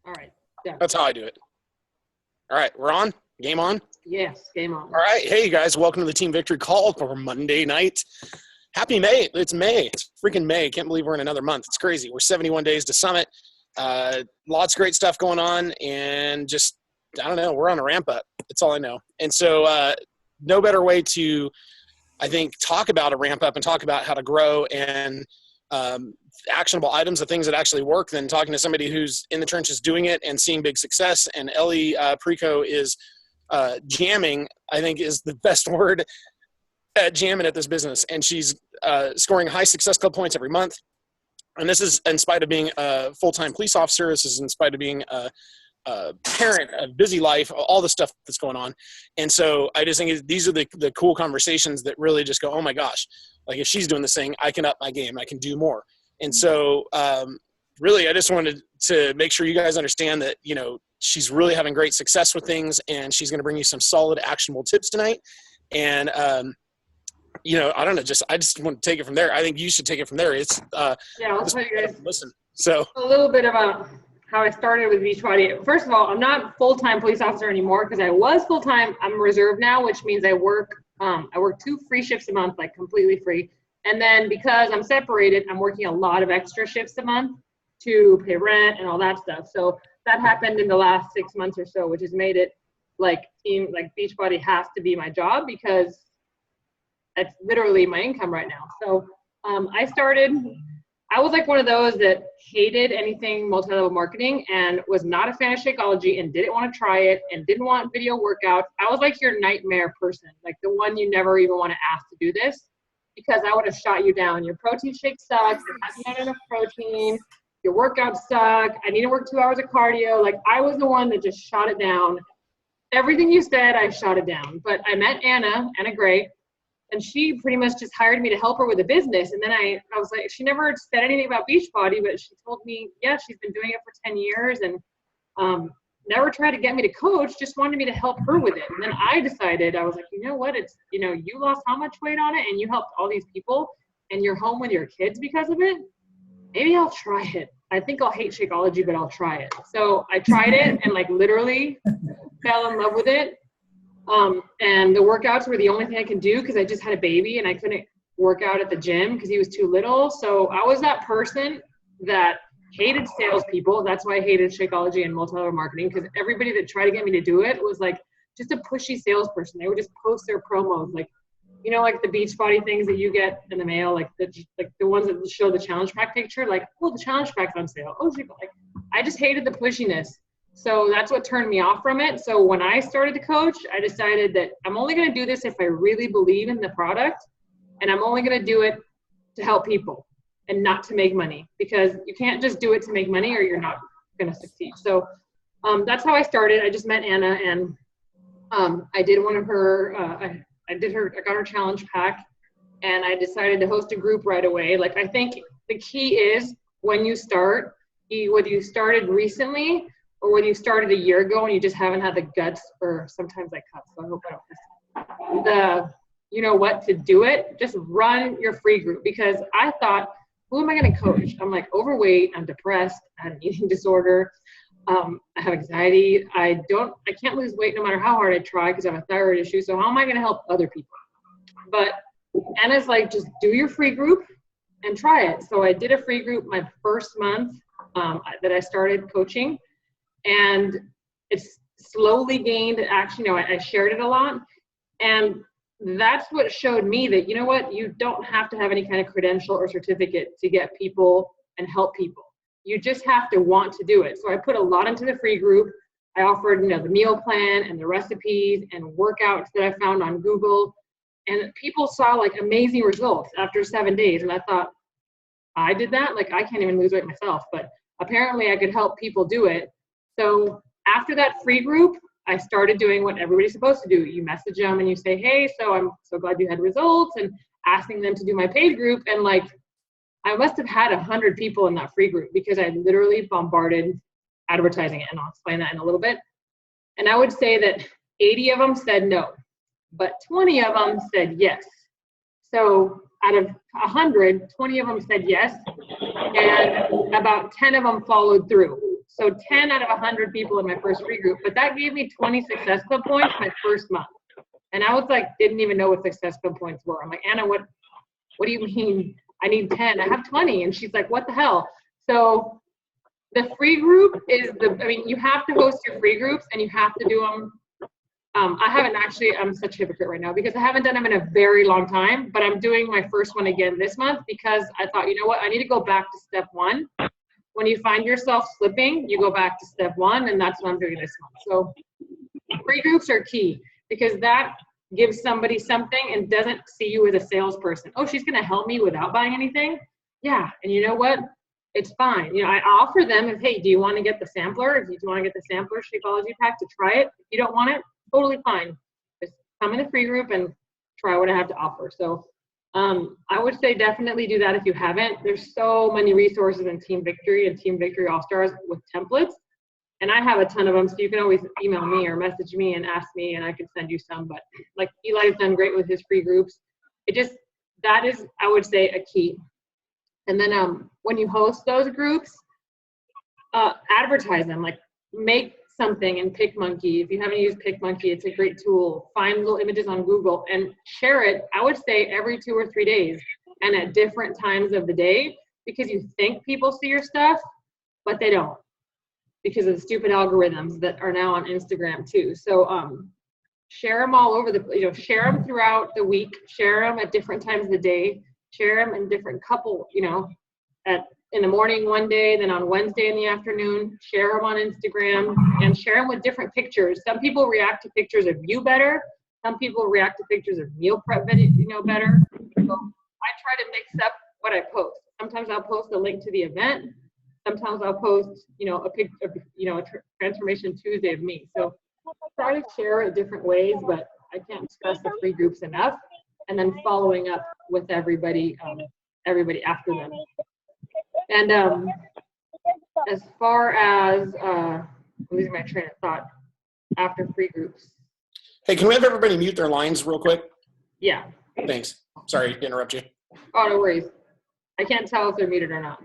All right. Yeah. That's how I do it. All right, we're on. Game on. Yes, game on. All right, hey you guys, welcome to the Team Victory Call for Monday night. Happy May. It's May. It's freaking May. Can't believe we're in another month. It's crazy. We're 71 days to Summit. Lots of great stuff going on, and just, I don't know, we're on a ramp up. That's all I know. And so no better way to, I think, talk about a ramp up and talk about how to grow and actionable items of things that actually work than talking to somebody who's in the trenches doing it and seeing big success. And Ellie Preco is jamming, I think, is the best word at jamming at this business. And she's scoring high Success Club points every month. And this is in spite of being a full-time police officer. This is in spite of being a parent, a busy life, all the stuff that's going on. And so I just think these are the cool conversations that really just go, oh my gosh, like if she's doing this thing, I can up my game. I can do more. And so really, I just wanted to make sure you guys understand that, you know, she's really having great success with things, and she's going to bring you some solid actionable tips tonight. And, you know, I don't know, I just want to take it from there. I think you should take it from there. It's yeah, I'll tell you guys. Listen, so a little bit about how I started with Beachbody. First of all, I'm not full-time police officer anymore because I was full-time. I'm reserve now, which means I work 2 free shifts a month, like completely free. And then because I'm separated, I'm working a lot of extra shifts a month to pay rent and all that stuff. So that happened in the last 6 months or so, which has made it like Beachbody has to be my job because that's literally my income right now. So I was like one of those that hated anything multi-level marketing and was not a fan of Shakeology and didn't want to try it and didn't want video workouts. I was like your nightmare person, like the one you never even want to ask to do this because I would have shot you down. Your protein shake sucks. It hasn't had enough protein. Your workouts suck. I need to work 2 hours of cardio. Like I was the one that just shot it down. Everything you said, I shot it down. But I met Anna Gray, and she pretty much just hired me to help her with the business. And then I was like, she never said anything about Beachbody, but she told me, yeah, she's been doing it for 10 years and never tried to get me to coach, just wanted me to help her with it. And then I decided, I was like, you know what? It's, you know, you lost how much weight on it and you helped all these people and you're home with your kids because of it. Maybe I'll try it. I think I'll hate Shakeology, but I'll try it. So I tried it and like literally fell in love with it. And the workouts were the only thing I can do because I just had a baby and I couldn't work out at the gym because he was too little. So I was that person that hated salespeople. That's why I hated Shakeology and multi-level marketing because everybody that tried to get me to do it was like just a pushy salesperson. They would just post their promos, like, you know, like the Beachbody things that you get in the mail, like the ones that show the challenge pack picture, like, oh, the challenge pack's on sale. Oh, like, I just hated the pushiness. So that's what turned me off from it. So when I started to coach, I decided that I'm only going to do this if I really believe in the product, and I'm only going to do it to help people and not to make money, because you can't just do it to make money or you're not going to succeed. So that's how I started. I just met Anna, and I did one of her, I got her challenge pack, and I decided to host a group right away. Like, I think the key is when you start, whether you started recently or whether you started a year ago and you just haven't had the guts, or sometimes I cut, so I hope I don't miss you know what, to do it, just run your free group. Because I thought, who am I going to coach? I'm like overweight, I'm depressed, I have an eating disorder, I have anxiety, I can't lose weight no matter how hard I try because I have a thyroid issue, so how am I going to help other people? But Anna's like, just do your free group and try it. So I did a free group my first month that I started coaching, and it's slowly gained action. You know, I shared it a lot, and that's what showed me that, you know what, you don't have to have any kind of credential or certificate to get people and help people. You just have to want to do it. So I put a lot into the free group. I offered, you know, the meal plan and the recipes and workouts that I found on Google, and people saw like amazing results after 7 days. And I thought, I did that? Like, I can't even lose weight myself, but apparently I could help people do it. So after that free group, I started doing what everybody's supposed to do. You message them and you say, hey, so I'm so glad you had results, and asking them to do my paid group. And like, I must have had 100 people in that free group because I literally bombarded advertising it, and I'll explain that in a little bit. And I would say that 80 of them said no, but 20 of them said yes. So out of 100, 20 of them said yes, and about 10 of them followed through. So 10 out of 100 people in my first free group, but that gave me 20 Success Club points my first month. And I was like, didn't even know what Success Club points were. I'm like, Anna, what do you mean I need 10? I have 20. And she's like, what the hell? So the free group is you have to host your free groups and you have to do them. I haven't actually, I'm such a hypocrite right now because I haven't done them in a very long time, but I'm doing my first one again this month because I thought, you know what, I need to go back to step one. When you find yourself slipping, you go back to step one, and that's what I'm doing this month. So free groups are key because that gives somebody something and doesn't see you as a salesperson. Oh, she's going to help me without buying anything? Yeah, and you know what? It's fine. You know, I offer them, if, hey, do you want to get the sampler? If you want to get the sampler Shakeology pack to try it, if you don't want it, totally fine. Just come in the free group and try what I have to offer. So I would say definitely do that if you haven't. There's so many resources in Team Victory and Team Victory All-Stars with templates. And I have a ton of them, so you can always email me or message me and ask me, and I can send you some. But like Eli's done great with his free groups. That is, I would say, a key. And then when you host those groups, advertise them. Like make something in PicMonkey. If you haven't used PicMonkey, it's a great tool. Find little images on Google and share it, I would say, every 2 or 3 days and at different times of the day, because you think people see your stuff, but they don't, because of the stupid algorithms that are now on Instagram too. So share them all over share them throughout the week, share them at different times of the day, share them in different in the morning one day, then on Wednesday in the afternoon, share them on Instagram, and share them with different pictures. Some people react to pictures of you better. Some people react to pictures of meal prep video, better. So I try to mix up what I post. Sometimes I'll post a link to the event. Sometimes I'll post, a picture of, a Transformation Tuesday of me. So I try to share it different ways, but I can't stress the free groups enough. And then following up with everybody after them. And as far as I'm losing my train of thought after free groups. Hey, can we have everybody mute their lines real quick? Yeah. Thanks. Sorry to interrupt you. Oh, no worries. I can't tell if they're muted or not.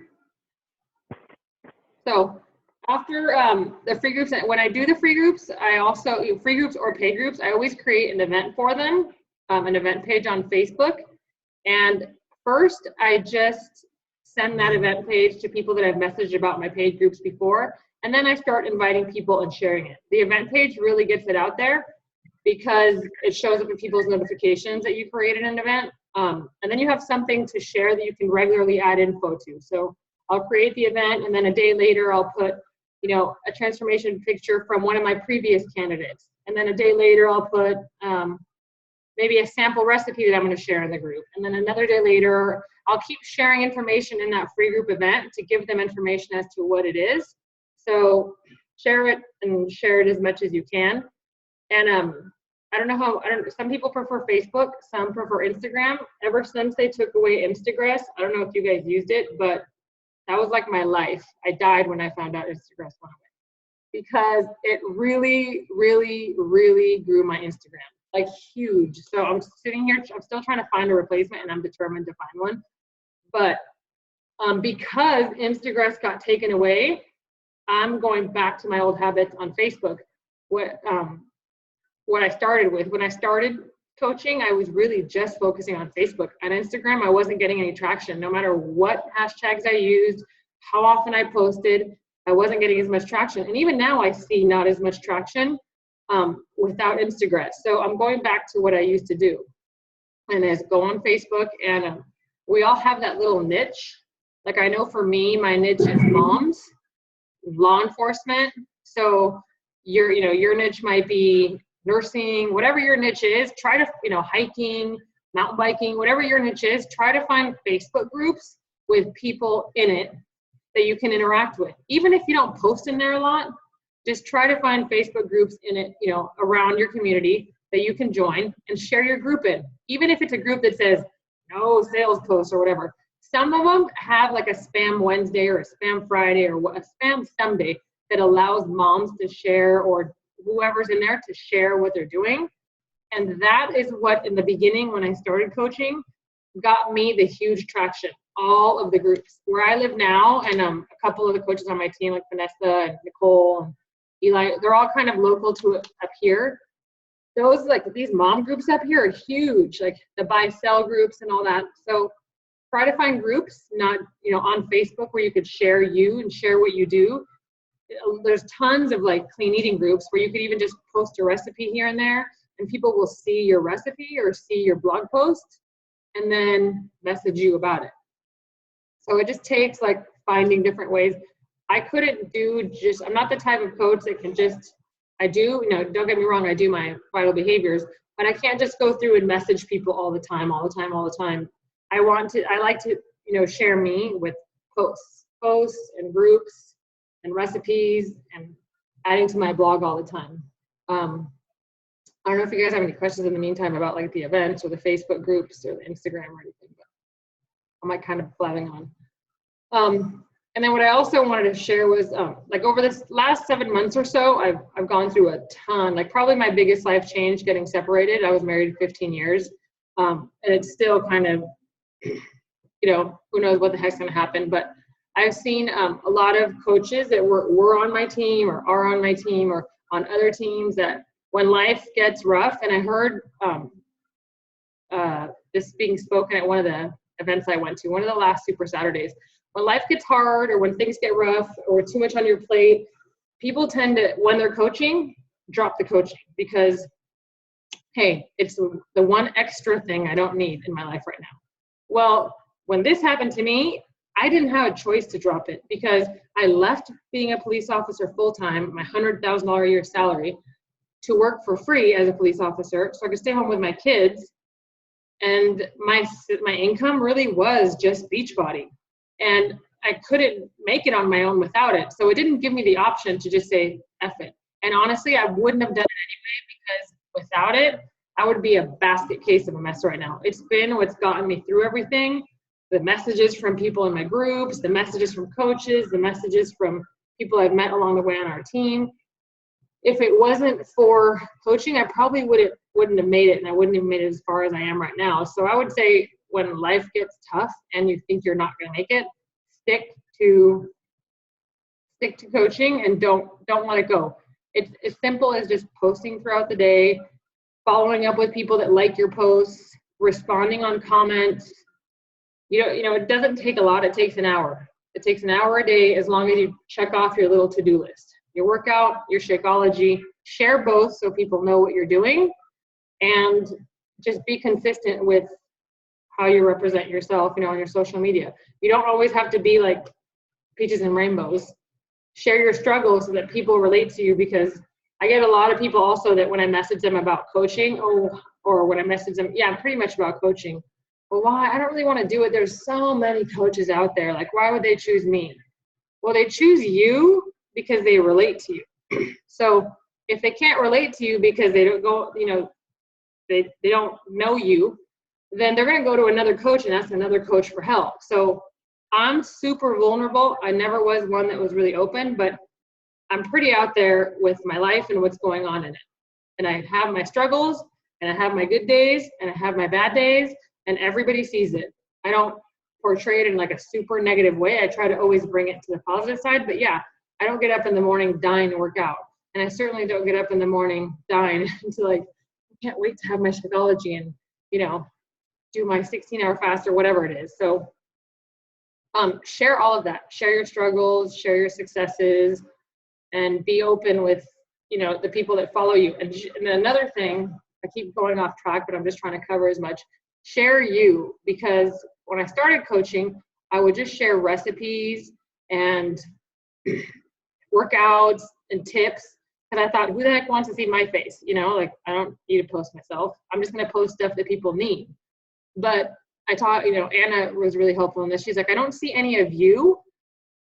So after the free groups, when I do the free groups, I also, free groups or paid groups, I always create an event for them, an event page on Facebook. And first, I just send that event page to people that I've messaged about my paid groups before, and then I start inviting people and sharing it. The event page really gets it out there because it shows up in people's notifications that you created an event, and then you have something to share that you can regularly add info to. So I'll create the event, and then a day later I'll put, a transformation picture from one of my previous candidates, and then a day later I'll put maybe a sample recipe that I'm going to share in the group, and then another day later I'll keep sharing information in that free group event to give them information as to what it is. So share it and share it as much as you can. And some people prefer Facebook, some prefer Instagram. Ever since they took away Instagram, I don't know if you guys used it, but that was like my life. I died when I found out Instagram went away because it really, really, really grew my Instagram, like huge. So I'm sitting here, I'm still trying to find a replacement, and I'm determined to find one. But because Instagram got taken away, I'm going back to my old habits on Facebook. What I started with, when I started coaching, I was really just focusing on Facebook. On Instagram, I wasn't getting any traction. No matter what hashtags I used, how often I posted, I wasn't getting as much traction. And even now I see not as much traction without Instagram. So I'm going back to what I used to do, and is go on Facebook, and we all have that little niche. Like I know for me, my niche is moms, law enforcement. So your niche might be nursing, whatever your niche is. Try to, hiking, mountain biking, whatever your niche is, try to find Facebook groups with people in it that you can interact with. Even if you don't post in there a lot, just try to find Facebook groups in it, around your community that you can join and share your group in. Even if it's a group that says no sales posts or whatever. Some of them have like a spam Wednesday or a spam Friday or a spam Sunday that allows moms to share, or whoever's in there to share what they're doing. And that is what, in the beginning when I started coaching, got me the huge traction. All of the groups where I live now, and a couple of the coaches on my team, like Vanessa and Nicole and Eli, they're all kind of local to up here. Those, like these mom groups up here, are huge, like the buy sell groups and all that. So try to find groups, not, you know, on Facebook where you could share you and share what you do. There's tons of like clean eating groups where you could even just post a recipe here and there, and people will see your recipe or see your blog post and then message you about it. So it just takes like finding different ways. I couldn't do just, I'm not the type of coach that can just, I do, you know, don't get me wrong, I do my vital behaviors, but I can't just go through and message people all the time. I like to, you know, share me with posts and groups and recipes and adding to my blog all the time. I don't know if you guys have any questions in the meantime about like the events or the Facebook groups or the Instagram or anything, but I'm like kind of blabbing on. And then what I also wanted to share was like over this last 7 months or so, I've gone through a ton, like probably my biggest life change getting separated. I was married 15 years. And it's still kind of, you know, who knows what the heck's going to happen, but I've seen a lot of coaches that were on my team or are on my team or on other teams that when life gets rough, and I heard this being spoken at one of the events I went to, one of the last Super Saturdays, when life gets hard or when things get rough or too much on your plate, people tend to, when they're coaching, drop the coaching because, hey, it's the one extra thing I don't need in my life right now. Well, when this happened to me, I didn't have a choice to drop it because I left being a police officer full-time, my $100,000 a year salary, to work for free as a police officer so I could stay home with my kids. And my income really was just Beachbody. And I couldn't make it on my own without it. So it didn't give me the option to just say, F it. And honestly, I wouldn't have done it anyway because without it, I would be a basket case of a mess right now. It's been what's gotten me through everything. The messages from people in my groups, the messages from coaches, the messages from people I've met along the way on our team. If it wasn't for coaching, I probably wouldn't have made it, and I wouldn't have made it as far as I am right now. So I would say when life gets tough and you think you're not going to make it, stick to coaching and don't let it go. It's as simple as just posting throughout the day, following up with people that like your posts, responding on comments. You know, it doesn't take a lot. It takes an hour. It takes an hour a day as long as you check off your little to-do list. Your workout, your Shakeology, share both so people know what you're doing, and just be consistent with how you represent yourself, you know, on your social media. You don't always have to be like peaches and rainbows. Share your struggles so that people relate to you, because I get a lot of people also that when I message them about coaching, or when I message them, yeah, pretty much about coaching. Well, why? I don't really want to do it. There's so many coaches out there. Like, why would they choose me? Well, they choose you because they relate to you. So if they can't relate to you because they don't go, you know, they don't know you, then they're going to go to another coach and ask another coach for help. So I'm super vulnerable. I never was one that was really open, but I'm pretty out there with my life and what's going on in it. And I have my struggles, and I have my good days, and I have my bad days, and everybody sees it. I don't portray it in like a super negative way. I try to always bring it to the positive side. But yeah, I don't get up in the morning dying to work out. And I certainly don't get up in the morning dying to like, I can't wait to have my Shakeology and, you know, do my 16-hour fast or whatever it is. So share all of that. Share your struggles, share your successes, and be open with, you know, the people that follow you. And another thing, I keep going off track, but I'm just trying to cover as much. Share you, because when I started coaching, I would just share recipes and workouts and tips. And I thought, who the heck wants to see my face? You know, like, I don't need to post myself. I'm just going to post stuff that people need. But I taught, you know, Anna was really helpful in this. She's like, I don't see any of you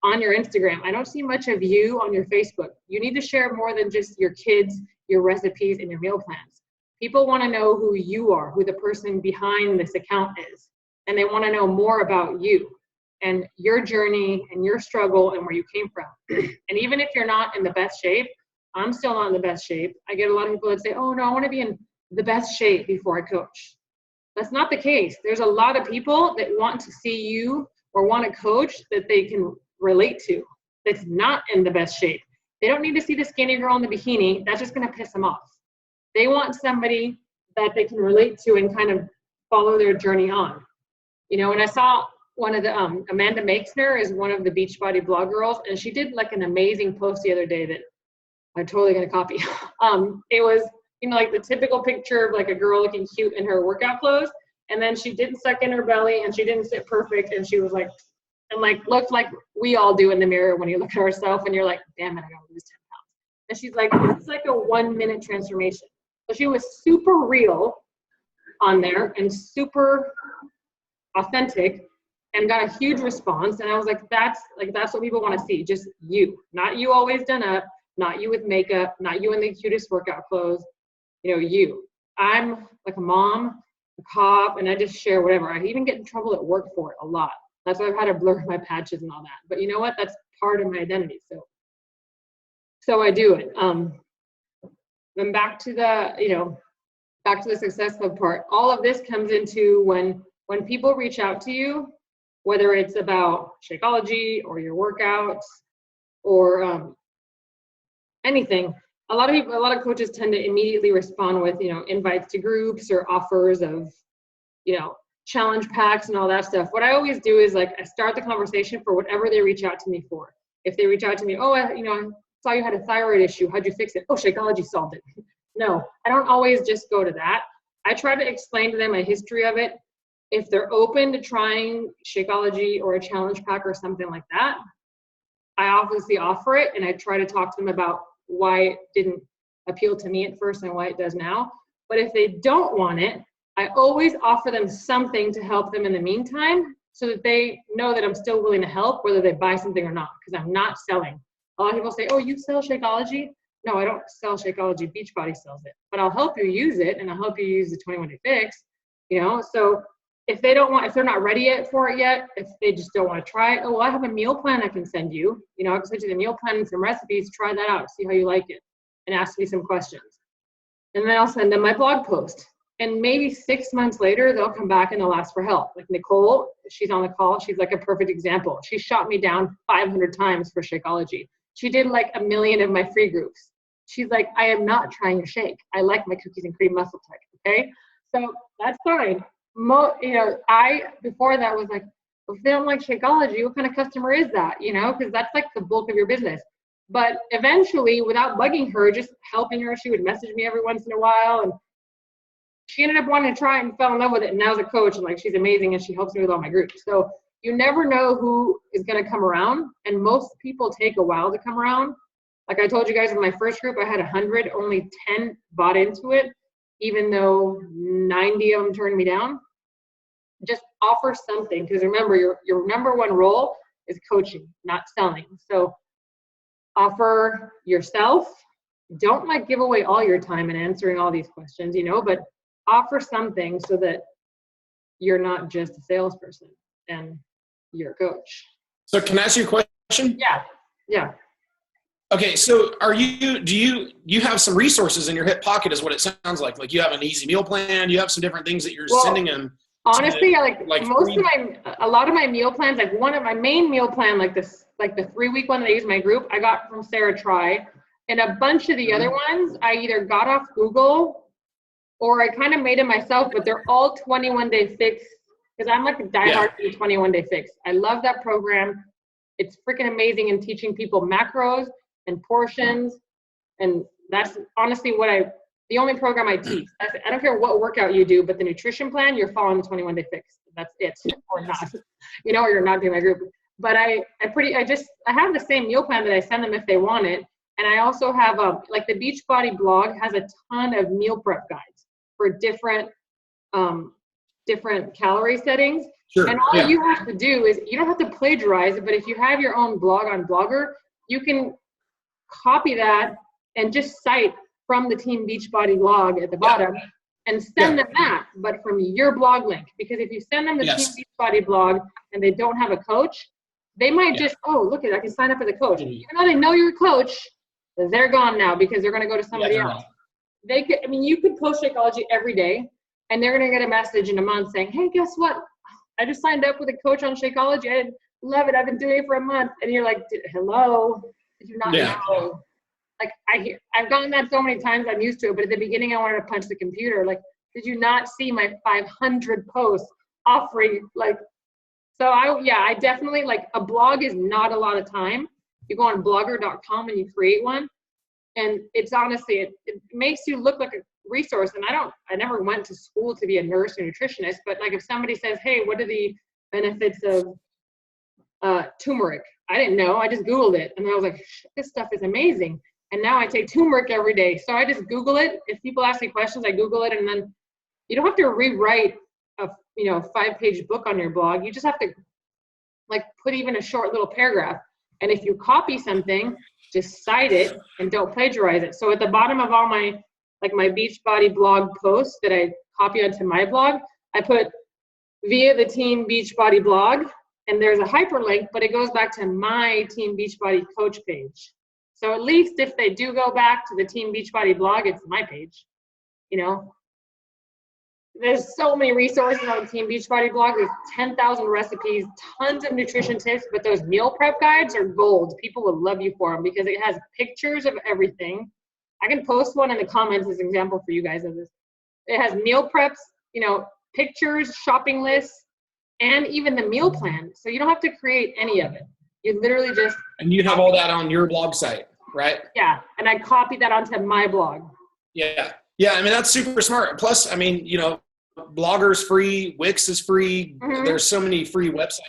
on your Instagram. I don't see much of you on your Facebook. You need to share more than just your kids, your recipes, and your meal plans. People want to know who you are, who the person behind this account is. And they want to know more about you and your journey and your struggle and where you came from. And even if you're not in the best shape, I'm still not in the best shape. I get a lot of people that say, oh no, I want to be in the best shape before I coach. That's not the case. There's a lot of people that want to see you or want a coach that they can relate to that's not in the best shape. They don't need to see the skinny girl in the bikini. That's just going to piss them off. They want somebody that they can relate to and kind of follow their journey on. You know, and I saw one of the, Amanda Makesner is one of the Beachbody blog girls, and she did like an amazing post the other day that I'm totally going to copy. It was, you know, like the typical picture of like a girl looking cute in her workout clothes. And then she didn't suck in her belly and she didn't sit perfect. And she was like, and like looked like we all do in the mirror when you look at ourselves and you're like, damn it, I gotta lose 10 pounds. And she's like, it's like a 1 minute transformation. So she was super real on there and super authentic and got a huge response. And I was like, that's what people want to see. Just you, not you always done up, not you with makeup, not you in the cutest workout clothes, you know, you. I'm like a mom, a cop, and I just share whatever. I even get in trouble at work for it a lot. That's why I've had to blur my patches and all that. But you know what? That's part of my identity. So I do it. Then back to the Success Club part. All of this comes into when people reach out to you, whether it's about Shakeology or your workouts or anything. A lot of coaches tend to immediately respond with, you know, invites to groups or offers of, you know, challenge packs and all that stuff. What I always do is like, I start the conversation for whatever they reach out to me for. If they reach out to me, oh, I saw you had a thyroid issue. How'd you fix it? Oh, Shakeology solved it. No, I don't always just go to that. I try to explain to them a history of it. If they're open to trying Shakeology or a challenge pack or something like that, I obviously offer it, and I try to talk to them about why it didn't appeal to me at first and why it does now. But if they don't want it, I always offer them something to help them in the meantime so that they know that I'm still willing to help, whether they buy something or not, because I'm not selling. A lot of people say, oh, you sell Shakeology? No, I don't sell Shakeology. Beachbody sells it. But I'll help you use it, and I'll help you use the 21-day fix, you know? So if they're not ready yet for it yet, if they just don't want to try it, oh, well, I have a meal plan I can send you. You know, I can send you the meal plan and some recipes. Try that out. See how you like it. And ask me some questions. And then I'll send them my blog post. And maybe 6 months later, they'll come back and they'll ask for help. Like Nicole, she's on the call. She's like a perfect example. She shot me down 500 times for Shakeology. She did like 1 million of my free groups. She's like, I am not trying your shake. I like my cookies and cream muscle tech. Okay. So that's fine. Before that was like, well, if they don't like Shakeology, what kind of customer is that? You know, because that's like the bulk of your business. But eventually, without bugging her, just helping her, she would message me every once in a while. And she ended up wanting to try it and fell in love with it. And now as a coach, and like, she's amazing and she helps me with all my groups. So you never know who is going to come around. And most people take a while to come around. Like I told you guys in my first group, I had 100, only 10 bought into it, even though 90 of them turned me down. Just offer something, because remember, your number one role is coaching, not selling. So offer yourself. Don't like give away all your time in answering all these questions, you know, but offer something so that you're not just a salesperson and you're a coach. So can I ask you a question? Yeah. Okay, so do you have some resources in your hip pocket is what it sounds like. Like you have an easy meal plan, you have some different things that you're sending them. Honestly, a lot of my meal plans, like one of my main meal plan, like the 3-week one that I use in my group, I got from Sarah Try. And a bunch of the other ones, I either got off Google or I kind of made them myself, but they're all 21-day fix, because I'm like a diehard for the 21-day fix. I love that program. It's freaking amazing in teaching people macros and portions. And that's honestly the only program I teach. I don't care what workout you do, but the nutrition plan, you're following the 21-day fix. That's it, or not, you know, or you're not doing my group. But I have the same meal plan that I send them if they want it. And I also have like the Beachbody blog has a ton of meal prep guides for different calorie settings. Sure. And all you have to do is, you don't have to plagiarize it, but if you have your own blog on Blogger, you can copy that and just cite from the Team Beachbody blog at the bottom and send them that, but from your blog link. Because if you send them the Team Beachbody blog and they don't have a coach, they might just, oh, look at it, I can sign up as a coach. Even though they know you're a coach, they're gone now because they're going to go to somebody else. You could post Shakeology every day. and they're going to get a message in a month saying, hey, guess what? I just signed up with a coach on Shakeology. I love it. I've been doing it for a month. And you're like, hello, did you not know? Like, I've gotten that so many times, I'm used to it. But at the beginning, I wanted to punch the computer. Like, did you not see my 500 posts offering, like, so I definitely, like, a blog is not a lot of time. You go on blogger.com and you create one. And it's honestly, it makes you look like a resource. And I never went to school to be a nurse or nutritionist, but like if somebody says, hey, what are the benefits of turmeric? I didn't know. I just Googled it. And I was like, this stuff is amazing. And now I take turmeric every day. So I just Google it. If people ask me questions, I Google it. And then you don't have to rewrite a 5-page book on your blog. You just have to like put even a short little paragraph. And if you copy something, just cite it and don't plagiarize it. So at the bottom of all my Beachbody blog posts that I copy onto my blog, I put via the Team Beachbody blog, and there's a hyperlink, but it goes back to my Team Beachbody coach page. So at least if they do go back to the Team Beachbody blog, it's my page. There's so many resources on the Team Beachbody blog. There's 10,000 recipes, tons of nutrition tips, but those meal prep guides are gold. People will love you for them because it has pictures of everything. I can post one in the comments as an example for you guys of this. It has meal preps, pictures, shopping lists, and even the meal plan. So you don't have to create any of it. You literally just... And you have all that on your blog site, right? Yeah, and I copy that onto my blog. Yeah. Yeah, I mean, that's super smart. Plus, I mean, Blogger's free, Wix is free. Mm-hmm. There's so many free websites.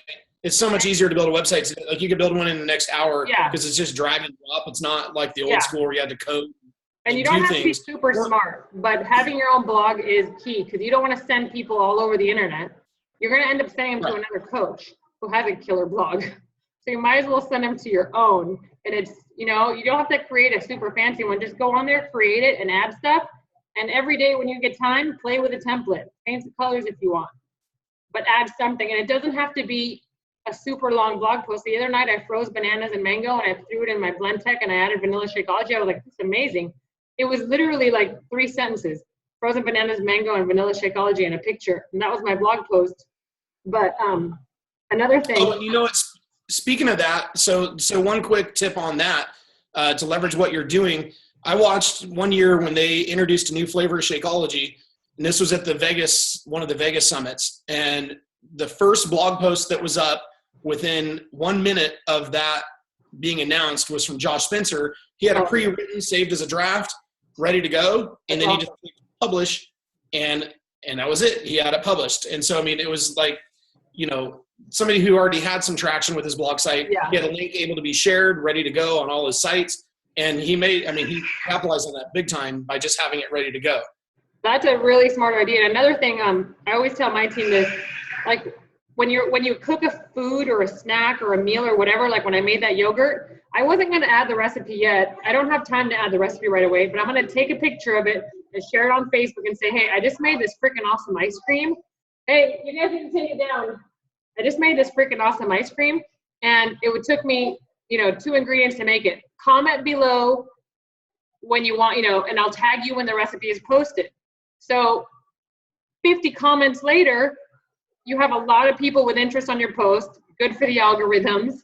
It's so much easier to build a website. Like you could build one in the next hour because it's just drag and drop. It's not like the old school where you had to code. And you don't have to be super smart, but having your own blog is key because you don't want to send people all over the internet. You're going to end up sending them to another coach who has a killer blog. So you might as well send them to your own. And it's, you don't have to create a super fancy one. Just go on there, create it, and add stuff. And every day when you get time, play with a template. Change the colors if you want. But add something. And it doesn't have to be a super long blog post. The other night, I froze bananas and mango, and I threw it in my Blendtec, and I added vanilla Shakeology. I was like, this is amazing. It was literally like 3 sentences. Frozen bananas, mango, and vanilla Shakeology, and a picture. And that was my blog post. But another thing. Oh, speaking of that, so one quick tip on that, to leverage what you're doing. I watched one year when they introduced a new flavor of Shakeology, and this was at one of the Vegas summits. And the first blog post that was up within 1 minute of that being announced was from Josh Spencer. He had a pre-written, saved as a draft, ready to go, and then he just clicked publish, and that was it. He had it published. And so, I mean, it was like, somebody who already had some traction with his blog site. Yeah. He had a link able to be shared, ready to go on all his sites. And he capitalized on that big time by just having it ready to go. That's a really smart idea. And another thing, I always tell my team this, like when you cook a food or a snack or a meal or whatever, like when I made that yogurt, I wasn't going to add the recipe yet. I don't have time to add the recipe right away, but I'm going to take a picture of it and share it on Facebook and say, hey, I just made this freaking awesome ice cream. Hey, you guys can take it down. I just made this freaking awesome ice cream, and it took me 2 ingredients to make it. Comment below when you want, and I'll tag you when the recipe is posted. So 50 comments later, you have a lot of people with interest on your post, good for the algorithms.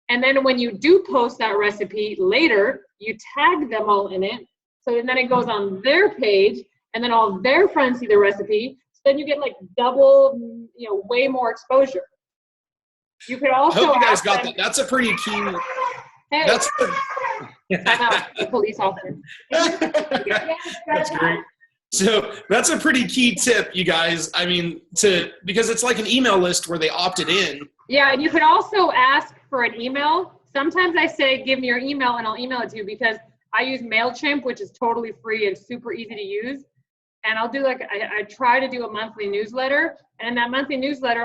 And then when you do post that recipe later, you tag them all in it. So then it goes on their page, and then all their friends see the recipe. So then you get like double, way more exposure. You could also. I hope you guys got that. That's a pretty key. Hey. That's the police officer. That's great. So that's a pretty key tip, you guys. I mean, because it's like an email list where they opted in. Yeah, and you could also ask for an email. Sometimes I say, give me your email, and I'll email it to you because I use MailChimp, which is totally free and super easy to use. And I'll do I try to do a monthly newsletter. And in that monthly newsletter,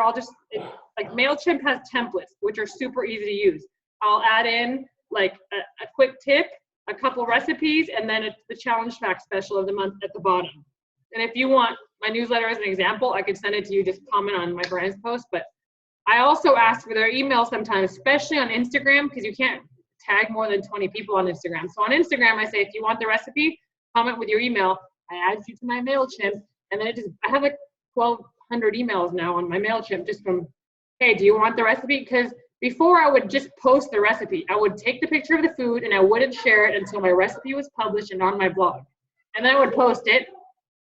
MailChimp has templates, which are super easy to use. I'll add in like a quick tip, a couple recipes, and then the challenge fact special of the month at the bottom. And if you want my newsletter as an example, I could send it to you, just comment on my brand's post. But I also ask for their email sometimes, especially on Instagram, because you can't tag more than 20 people on Instagram. So on Instagram, I say, if you want the recipe, comment with your email. I add you to my MailChimp, And then I have like 1,200 emails now on my MailChimp just from, hey, do you want the recipe? Because before I would just post the recipe. I would take the picture of the food and I wouldn't share it until my recipe was published and on my blog. And then I would post it,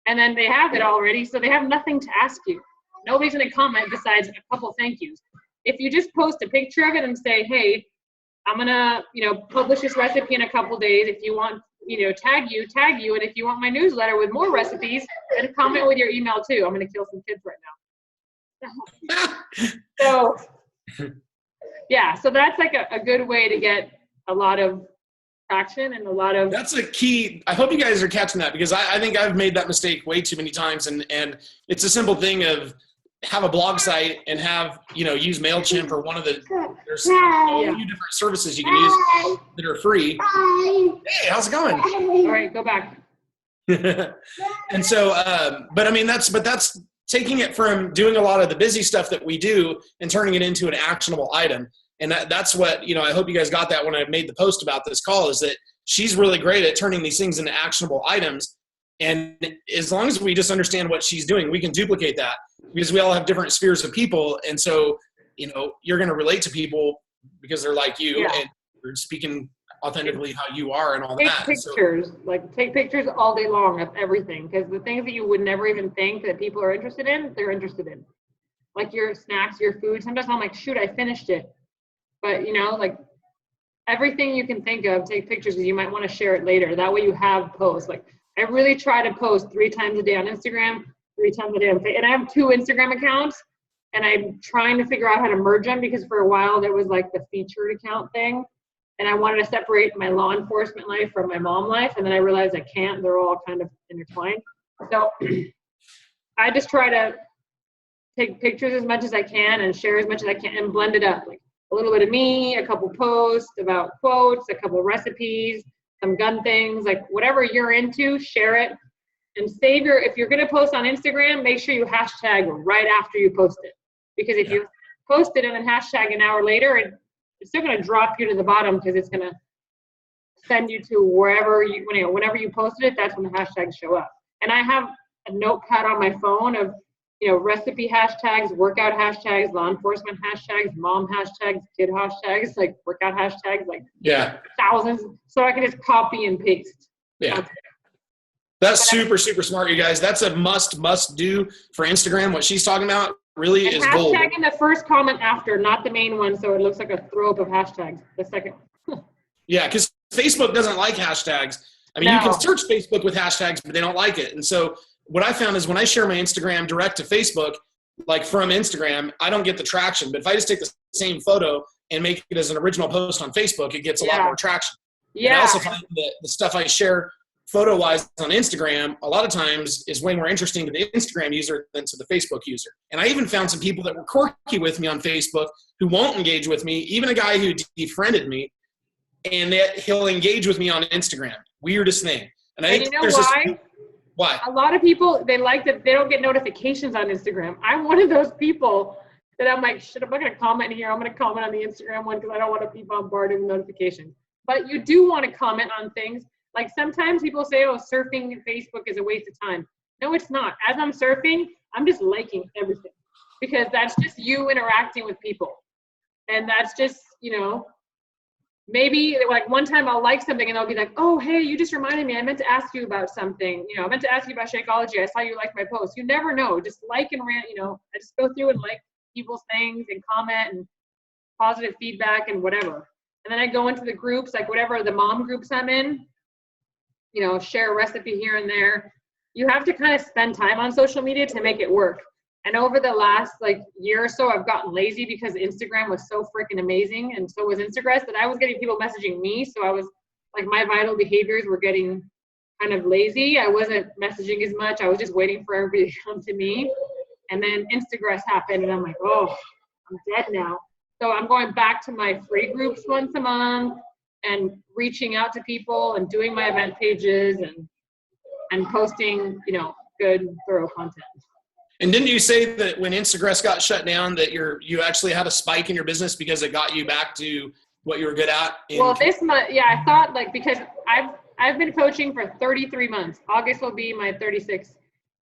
and then they have it already, so they have nothing to ask you. Nobody's gonna comment besides a couple thank yous. If you just post a picture of it and say, hey, I'm gonna, publish this recipe in a couple days. If you want, tag you. And if you want my newsletter with more recipes, then comment with your email too. I'm gonna kill some kids right now. So, yeah, so that's like a good way to get a lot of traction and a lot of. That's a key. I hope you guys are catching that, because I think I've made that mistake way too many times. And it's a simple thing of have a blog site and have, use MailChimp or one of the, there's a few different services you can use that are free. Hey, how's it going? All right, go back. And so, but I mean, that's taking it from doing a lot of the busy stuff that we do and turning it into an actionable item. And that's what, I hope you guys got that when I made the post about this call, is that she's really great at turning these things into actionable items. And as long as we just understand what she's doing, we can duplicate that, because we all have different spheres of people. And so, you're going to relate to people because they're like you, and you're speaking authentically how you are and all that. Take pictures, take pictures all day long of everything, because the things that you would never even think that people are interested in, they're interested in. Like your snacks, your food. Sometimes I'm like, shoot, I finished it. But, everything you can think of, take pictures, because you might want to share it later. That way you have posts. Like, I really try to post 3 times a day on Instagram, 3 times a day on Facebook. And I have 2 Instagram accounts, and I'm trying to figure out how to merge them, because for a while there was like the featured account thing. And I wanted to separate my law enforcement life from my mom life. And then I realized I can't. They're all kind of intertwined. So I just try to take pictures as much as I can and share as much as I can and blend it up. Like a little bit of me, a couple posts about quotes, a couple recipes, some gun things, like whatever you're into, share it. And save if you're going to post on Instagram, make sure you hashtag right after you post it. Because if you post it and then hashtag an hour later, it's still going to drop you to the bottom, because it's going to send you to wherever whenever you posted it, that's when the hashtags show up. And I have a notepad on my phone of, recipe hashtags, workout hashtags, law enforcement hashtags, mom hashtags, kid hashtags, like workout hashtags, like thousands. So I can just copy and paste. Yeah. That's super, super smart, you guys. That's a must do for Instagram. What she's talking about really is gold. Hashtagging the first comment after, not the main one, so it looks like a throw up of hashtags. The second one. Yeah, because Facebook doesn't like hashtags. I mean, you can search Facebook with hashtags, but they don't like it. And so what I found is when I share my Instagram direct to Facebook, like from Instagram, I don't get the traction. But if I just take the same photo and make it as an original post on Facebook, it gets a lot more traction. Yeah. And I also find that the stuff I share photo-wise on Instagram, a lot of times is way more interesting to the Instagram user than to the Facebook user. And I even found some people that were quirky with me on Facebook who won't engage with me, even a guy who defriended me, and he'll engage with me on Instagram. Weirdest thing. And I think there's why? Why? A lot of people, they like that they don't get notifications on Instagram. I'm one of those people that I'm like, shit, I'm not going to comment here. I'm going to comment on the Instagram one because I don't want to be bombarded with notifications. But you do want to comment on things. Like sometimes people say, oh, surfing Facebook is a waste of time. No, it's not. As I'm surfing, I'm just liking everything, because that's just you interacting with people. And that's just, maybe like one time I'll like something and they'll be like, oh, hey, you just reminded me. I meant to ask you about something. I meant to ask you about Shakeology. I saw you like my post. You never know. Just like and rant, I just go through and like people's things and comment and positive feedback and whatever. And then I go into the groups, like whatever the mom groups I'm in, share a recipe here and there. You have to kind of spend time on social media to make it work. And over the last year or so, I've gotten lazy because Instagram was so freaking amazing. And so was Instagram, that I was getting people messaging me. So I was like, my vital behaviors were getting kind of lazy. I wasn't messaging as much. I was just waiting for everybody to come to me. And then Instagram happened and I'm like, oh, I'm dead now. So I'm going back to my free groups once a month and reaching out to people and doing my event pages and posting, good, thorough content. And didn't you say that when Instagram got shut down that you actually had a spike in your business because it got you back to what you were good at? Well, this month, I thought because I've been coaching for 33 months. August will be my 36th.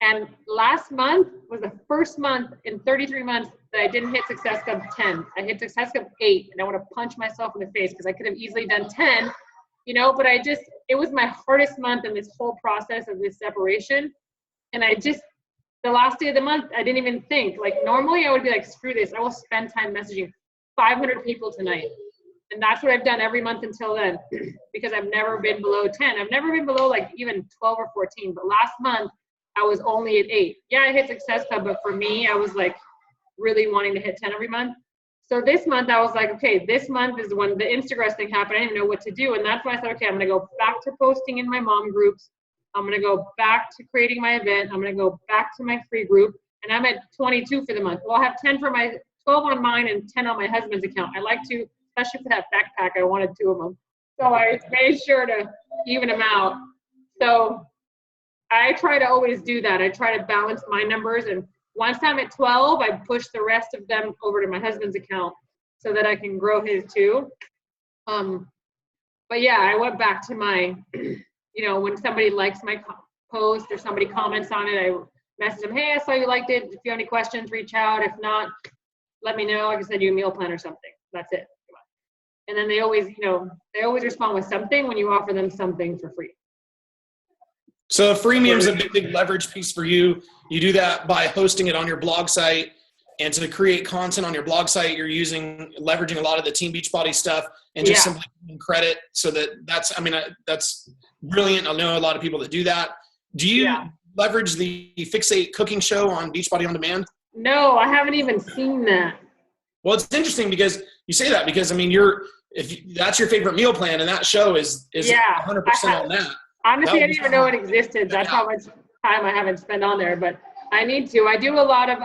And last month was the first month in 33 months that I didn't hit Success Club 10. I hit Success Club 8, and I want to punch myself in the face because I could have easily done 10, you know, but it was my hardest month in this whole process of this separation. And the last day of the month, I didn't even think. Like, normally I would be like, screw this. I will spend time messaging 500 people tonight. And that's what I've done every month until then, because I've never been below 10. I've never been below like even 12 or 14. But last month, I was only at 8. Yeah, I hit Success Club, but for me, I was like really wanting to hit 10 every month. So this month, I was like, okay, this month is when the Instagram thing happened. I didn't know what to do. And that's when I said, okay, I'm going to go back to posting in my mom groups. I'm going to go back to creating my event. I'm going to go back to my free group. And I'm at 22 for the month. Well, I have 10 for my 12 on mine and 10 on my husband's account. I like to, especially for that backpack, I wanted 2 of them. So I made sure to even them out. So I try to always do that. I try to balance my numbers. And once I'm at 12, I push the rest of them over to my husband's account so that I can grow his too. But yeah, I went back to my, you know, when somebody likes my post or somebody comments on it, I message them, hey, I saw you liked it. If you have any questions, reach out. If not, let me know. I can send you a meal plan or something. That's it. And then they always, you know, they always respond with something when you offer them something for free. So freemium is a big leverage piece for you. You do that by hosting it on your blog site. And to create content on your blog site, you're leveraging a lot of the Team Beachbody stuff and just simply giving credit. So that's brilliant. I know a lot of people that do that. Do you leverage the Fixate cooking show on Beachbody On Demand? No, I haven't even seen that. Well, it's interesting because you say that because, I mean, if that's your favorite meal plan and that show is 100% on that. Honestly, I didn't even know it existed. That's how much time I haven't spent on there, but I need to. I do a lot of,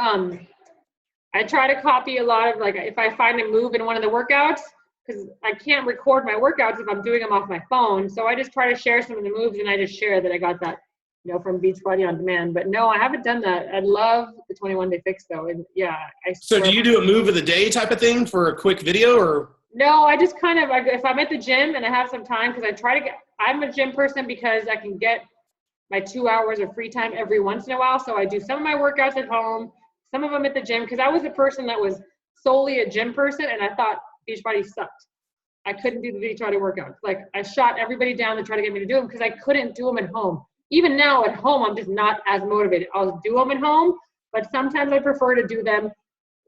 I try to copy a lot of, like, if I find a move in one of the workouts, because I can't record my workouts if I'm doing them off my phone. So I just try to share some of the moves, and I just share that I got that, you know, from Beachbody On Demand. But no, I haven't done that. I love the 21 Day Fix though. And yeah, So do you do a move of the day type of thing for a quick video, or? No, I just kind of, if I'm at the gym and I have some time, because I'm a gym person because I can get my 2 hours of free time every once in a while. So I do some of my workouts at home, some of them at the gym, because I was a person that was solely a gym person, and I thought Beachbody sucked. I couldn't do the Beachbody workouts. Like, I shot everybody down to try to get me to do them because I couldn't do them at home. Even now at home, I'm just not as motivated. I'll do them at home, but sometimes I prefer to do them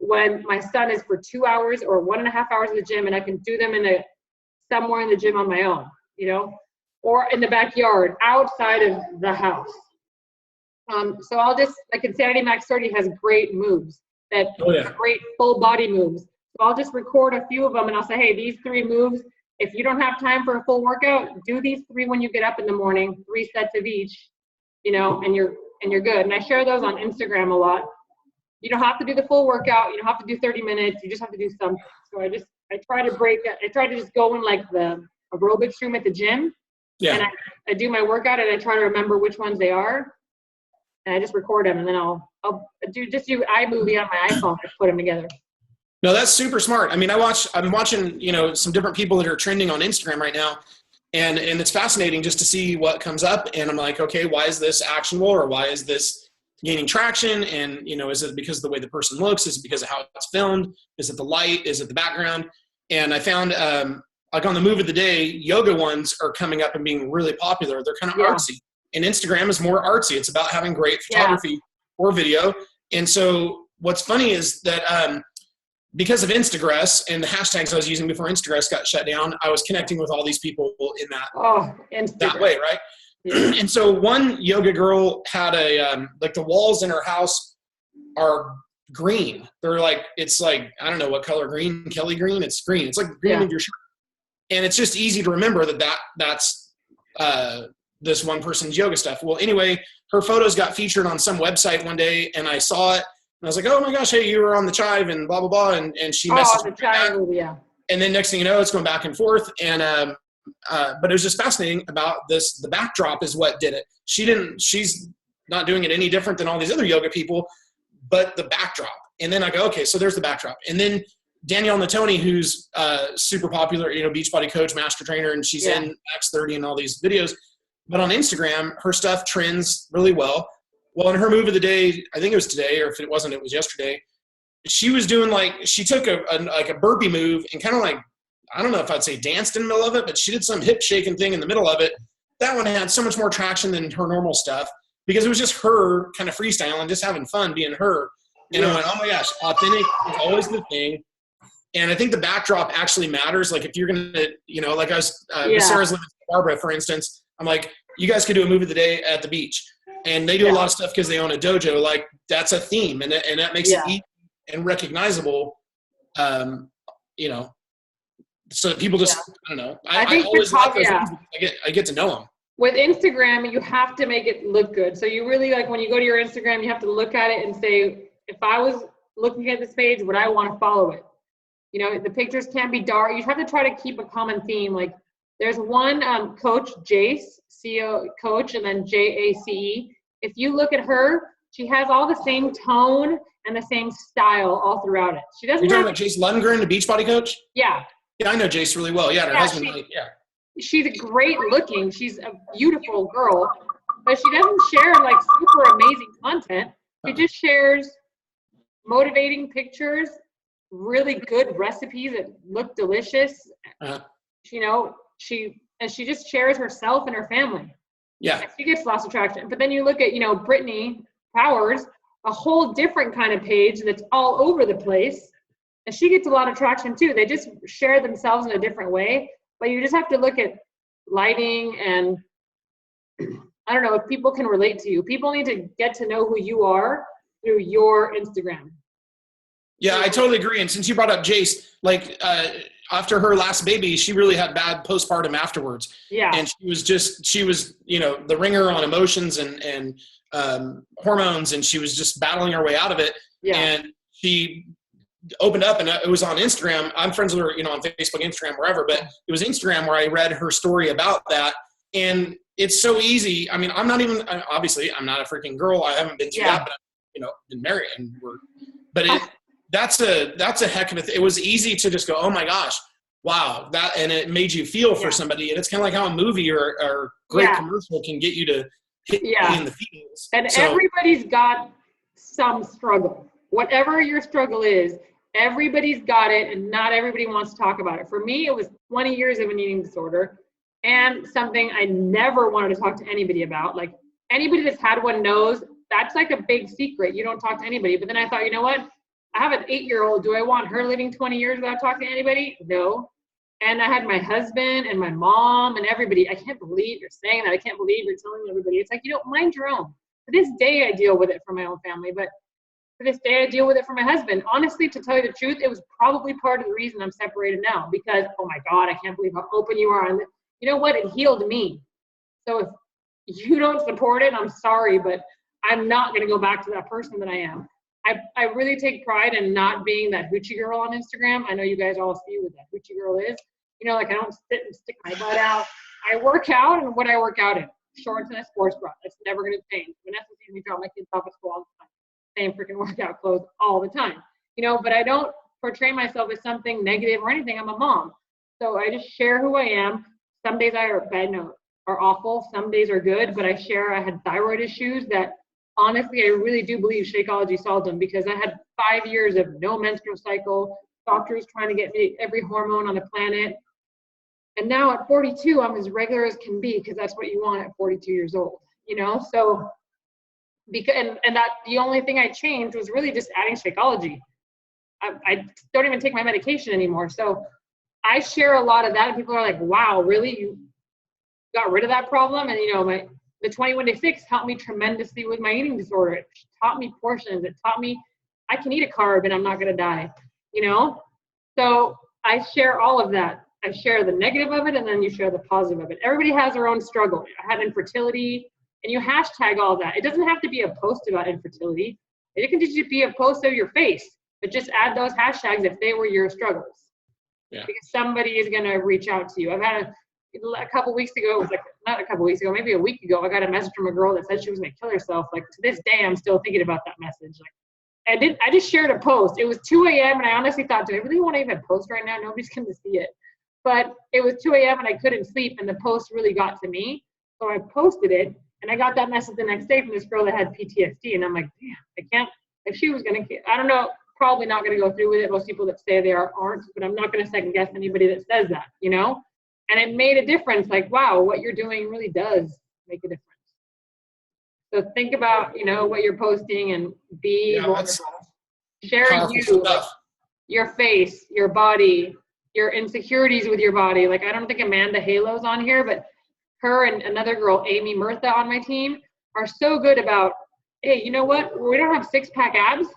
when my son is for 2 hours or 1.5 hours in the gym, and I can do them somewhere in the gym on my own, you know, or in the backyard outside of the house. So I'll just, like, Insanity Max 30 has great moves great full body moves. So I'll just record a few of them and I'll say, hey, these 3 moves, if you don't have time for a full workout, do these 3 when you get up in the morning, 3 sets of each, you know, and you're good. And I share those on Instagram a lot. You don't have to do the full workout. You don't have to do 30 minutes. You just have to do something. So I try to just go in like the aerobics room at the gym. Yeah. And I do my workout and I try to remember which ones they are. And I just record them, and then I'll do iMovie on my iPhone and put them together. No, that's super smart. I mean, I'm watching, you know, some different people that are trending on Instagram right now, and it's fascinating just to see what comes up. And I'm like, okay, why is this actionable, or why is this gaining traction? And, you know, is it because of the way the person looks? Is it because of how it's filmed? Is it the light? Is it the background? And I found, like on the move of the day, yoga ones are coming up and being really popular. They're kind of artsy. And Instagram is more artsy. It's about having great photography or video. And so what's funny is that because of Instagram and the hashtags I was using before Instagram got shut down, I was connecting with all these people in that way, right? Yeah. And so one yoga girl had like the walls in her house are green. They're like, it's like, I don't know what color green, Kelly green. It's green. It's like green of your shirt. And it's just easy to remember that's this one person's yoga stuff. Well, anyway, her photos got featured on some website one day, and I saw it, and I was like, oh my gosh, hey, you were on the Chive and blah, blah, blah. And she messaged me back. And then next thing you know, it's going back and forth. And, but it was just fascinating about this. The backdrop is what did it. She's not doing it any different than all these other yoga people, but the backdrop. And then I go, okay, so there's the backdrop. And then Danielle Natoni, who's super popular, you know, Beachbody coach, master trainer, and she's in Max 30 and all these videos. But on Instagram, her stuff trends really well. Well, in her move of the day, I think it was today, or if it wasn't, it was yesterday. She was doing she took a burpee move and kind of like, I don't know if I'd say danced in the middle of it, but she did some hip shaking thing in the middle of it. That one had so much more traction than her normal stuff because it was just her kind of freestyling, just having fun being her. And I went, oh my gosh, authentic is always the thing. And I think the backdrop actually matters. Like if you're going to, like I was, with Sarah's Living with Barbara, for instance, I'm like, you guys could do a move of the day at the beach. And they do a lot of stuff because they own a dojo. Like that's a theme. And that makes it easy and recognizable, so that people just, I don't know. I always like those things because I get to know them. With Instagram, you have to make it look good. So you really, like when you go to your Instagram, you have to look at it and say, if I was looking at this page, would I want to follow it? The pictures can't be dark. You have to try to keep a common theme. Like there's one coach, Jace, CEO coach, and then Jace. If you look at her, she has all the same tone and the same style all throughout it. She doesn't. You're talking about Jace Lundgren, the Beachbody coach? Yeah. Yeah, I know Jace really well. Yeah, her husband. She's great looking. She's a beautiful girl, but she doesn't share like super amazing content. She just shares motivating pictures, really good recipes that look delicious. She just shares herself and her family. Yeah. And she gets lots of traction. But then you look at, Brittany Powers, a whole different kind of page that's all over the place. And she gets a lot of traction too. They just share themselves in a different way. But you just have to look at lighting and I don't know if people can relate to you. People need to get to know who you are through your Instagram. Yeah, I totally agree. And since you brought up Jace, after her last baby, she really had bad postpartum afterwards. Yeah. And she was, the ringer on emotions and hormones, and she was just battling her way out of it. Yeah. And she opened up, and it was on Instagram. I'm friends with her, on Facebook, Instagram, wherever, but it was Instagram where I read her story about that. And it's so easy. I mean, obviously I'm not a freaking girl. I haven't been through that, but been married that's a heck of a thing. It was easy to just go, oh my gosh, wow. And it made you feel for somebody. And it's kind of like how a movie or great commercial can get you to hit you in the feels. And everybody's got some struggle. Whatever your struggle is, everybody's got it, and not everybody wants to talk about it. For me, it was 20 years of an eating disorder and something I never wanted to talk to anybody about. Like anybody that's had one knows that's like a big secret. You don't talk to anybody. But then I thought, you know what? I have an 8-year-old. Do I want her living 20 years without talking to anybody? No. And I had my husband and my mom and everybody. I can't believe you're saying that. I can't believe you're telling everybody. It's like, mind your own. To this day, I deal with it for my own family. But to this day, I deal with it for my husband. Honestly, to tell you the truth, it was probably part of the reason I'm separated now. Because, oh my God, I can't believe how open you are. And you know what? It healed me. So if you don't support it, I'm sorry, but I'm not going to go back to that person that I am. I really take pride in not being that hoochie girl on Instagram. I know you guys all see what that hoochie girl is. I don't sit and stick my butt out. I work out, and what I work out in, shorts and a sports bra. That's never going to change. Vanessa sees me drop my kids off at school all the time. Same freaking workout clothes all the time. But I don't portray myself as something negative or anything. I'm a mom. So I just share who I am. Some days are awful. Some days are good, but I had thyroid issues that honestly, I really do believe Shakeology solved them, because I had 5 years of no menstrual cycle, doctors trying to get me every hormone on the planet. And now at 42, I'm as regular as can be, because that's what you want at 42 years old, So, that the only thing I changed was really just adding Shakeology. I don't even take my medication anymore. So I share a lot of that, and people are like, wow, really? You got rid of that problem? And, the 21-Day Fix helped me tremendously with my eating disorder. It taught me portions. It taught me I can eat a carb and I'm not going to die, So I share all of that. I share the negative of it, and then you share the positive of it. Everybody has their own struggle. I had infertility, and you hashtag all that. It doesn't have to be a post about infertility. It can just be a post of your face, but just add those hashtags if they were your struggles. Yeah. Because somebody is going to reach out to you. I've had a couple weeks ago, it was like, not a couple weeks ago, maybe a week ago, I got a message from a girl that said she was going to kill herself. Like, to this day, I'm still thinking about that message. Like, I just shared a post. It was 2 a.m. and I honestly thought, do I really want to even post right now? Nobody's going to see it. But it was 2 a.m. and I couldn't sleep, and the post really got to me. So I posted it, And I got that message the next day from this girl that had PTSD. And I'm like, damn, I can't, if she was going to, I don't know, probably not going to go through with it. Most people that say they aren't, but I'm not going to second guess anybody that says that, you know? And it made a difference. Like, wow, what you're doing really does make a difference. So think about, you know, what you're posting and be vulnerable. Share you, like, your face, your body, your insecurities with your body. Like, I don't think Amanda Halo's on here, but her and another girl, Amy Murtha on my team, are so good about, hey, you know what? We don't have six-pack abs.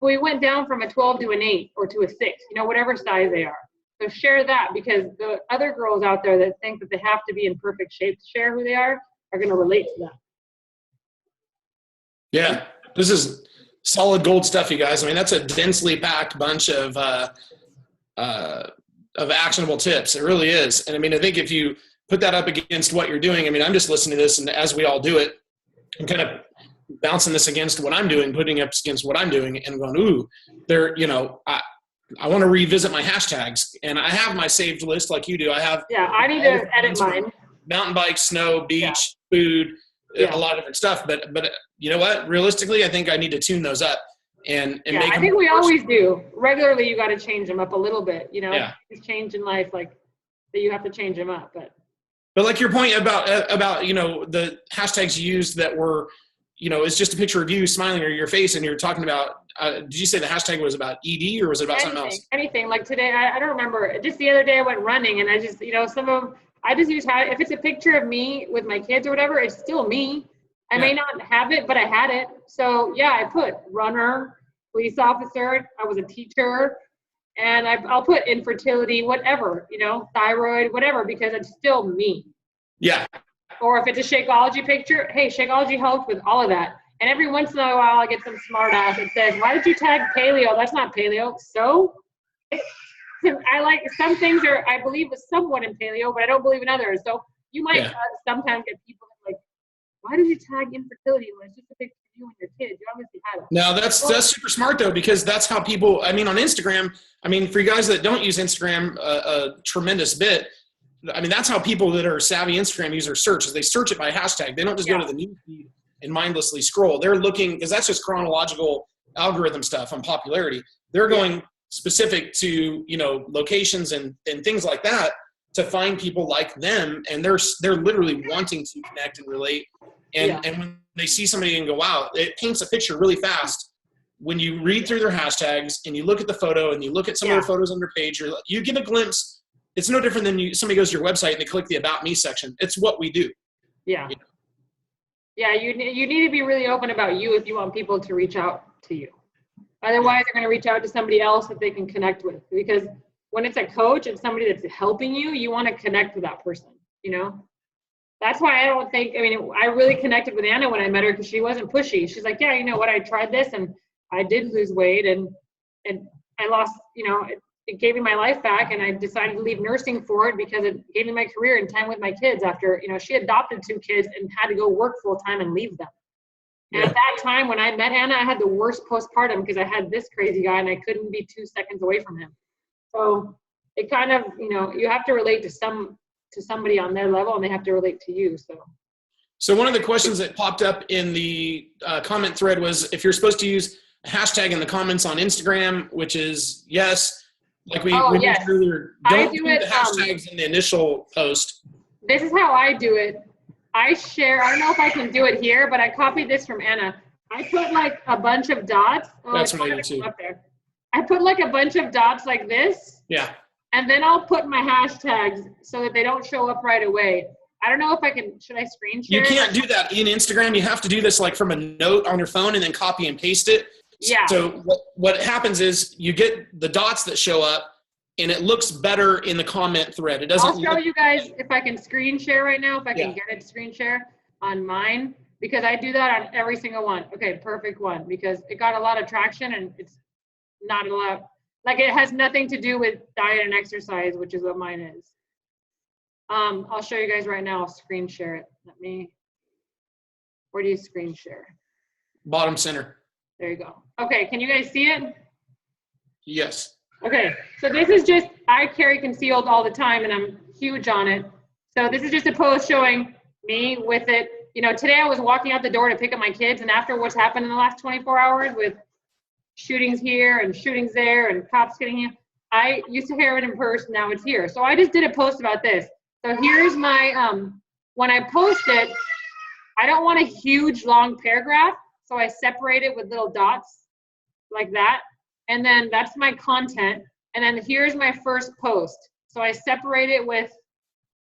We went down from a 12 to an 8 or to a 6, you know, whatever size they are. So share that, because the other girls out there that think that they have to be in perfect shape to share who they are going to relate to that. Yeah, this is solid gold stuff, you guys. I mean, that's a densely packed bunch of actionable tips. It really is. And I mean, I think if you put that up against what you're doing, I mean, I'm just listening to this, and as we all do it, I'm kind of bouncing this against what I'm doing, putting it up against what I'm doing, and going, ooh, there, you know, I want to revisit my hashtags, and I have my saved list like you do. I have. Yeah, I need to edit mine. Mountain bike, snow, beach, food, a lot of different stuff. But you know what? Realistically, I think I need to tune those up and make them. I think we always do. Regularly, you got to change them up a little bit. You know, it's change in life, like that you have to change them up. But like your point about you know, the hashtags you used that were, you know, it's just a picture of you smiling or your face, and you're talking about. Did you say the hashtag was about ED, or was it about something else? Anything. Like today, I don't remember. Just the other day, I went running, and I just, you know, some of I just use if it's a picture of me with my kids or whatever, it's still me. I may not have it, but I had it. So yeah, I put runner, police officer. I was a teacher, and I'll put infertility, whatever, you know, thyroid, whatever, because it's still me. Yeah. Or if it's a Shakeology picture, hey, Shakeology helped with all of that. And every once in a while, I get some smart ass that says, why did you tag paleo? That's not paleo. So I like some things are, I believe is somewhat in paleo, but I don't believe in others. So you might sometimes get people like, why did you tag infertility when it's just a picture of you and your kids? You obviously had it. No, that's super smart though, because that's how people, I mean, on Instagram, I mean, for you guys that don't use Instagram a tremendous bit, I mean, that's how people that are savvy Instagram users search, is they search it by hashtag. They don't just go to the news feed and mindlessly scroll. They're looking, because that's just chronological algorithm stuff on popularity. They're going specific to, you know, locations and things like that to find people like them, and they're literally wanting to connect and relate. And when they see somebody and go, wow, it paints a picture really fast. When you read through their hashtags and you look at the photo and you look at some of their photos on their page, you get a glimpse. It's no different than somebody goes to your website and they click the About Me section. It's what we do. Yeah. You know? Yeah, you need to be really open about you if you want people to reach out to you. Otherwise, they're going to reach out to somebody else that they can connect with. Because when it's a coach and somebody that's helping you, you want to connect with that person, you know? That's why I don't think, I mean, I really connected with Anna when I met her because she wasn't pushy. She's like, yeah, you know what, I tried this and I did lose weight and I lost, you know, it gave me my life back, and I decided to leave nursing for it because it gave me my career and time with my kids after, you know, she adopted 2 kids and had to go work full time and leave them. And at that time when I met Hannah, I had the worst postpartum because I had this crazy guy and I couldn't be 2 seconds away from him. So it kind of, you know, you have to relate to somebody on their level and they have to relate to you. So one of the questions that popped up in the comment thread was if you're supposed to use a hashtag in the comments on Instagram, which is yes. Like we mentioned earlier, don't do the hashtags in the initial post. This is how I do it. I share, I don't know if I can do it here, but I copied this from Anna. I put like a bunch of dots. That's what I do too. Up there. I put like a bunch of dots like this. Yeah. And then I'll put my hashtags so that they don't show up right away. I don't know if I can, should I screen share? You can't do that in Instagram. You have to do this like from a note on your phone and then copy and paste it. Yeah. So what happens is you get the dots that show up and it looks better in the comment thread. It doesn't. I'll show you guys if I can screen share right now, if I can get it to screen share on mine, because I do that on every single one. Okay, perfect one, because it got a lot of traction and it's not a lot, like it has nothing to do with diet and exercise, which is what mine is. I'll show you guys right now. I'll screen share it. Where do you screen share? Bottom center. There you go. Okay, can you guys see it? Yes. Okay, so this is just, I carry concealed all the time and I'm huge on it. So this is just a post showing me with it today I was walking out the door to pick up my kids, and after what's happened in the last 24 hours with shootings here and shootings there and cops getting here, I used to hear it in person, now it's here. So I just did a post about this. So here's my, when I post it, I don't want a huge long paragraph, so I separate it with little dots like that. And then that's my content. And then here's my first post. So I separate it with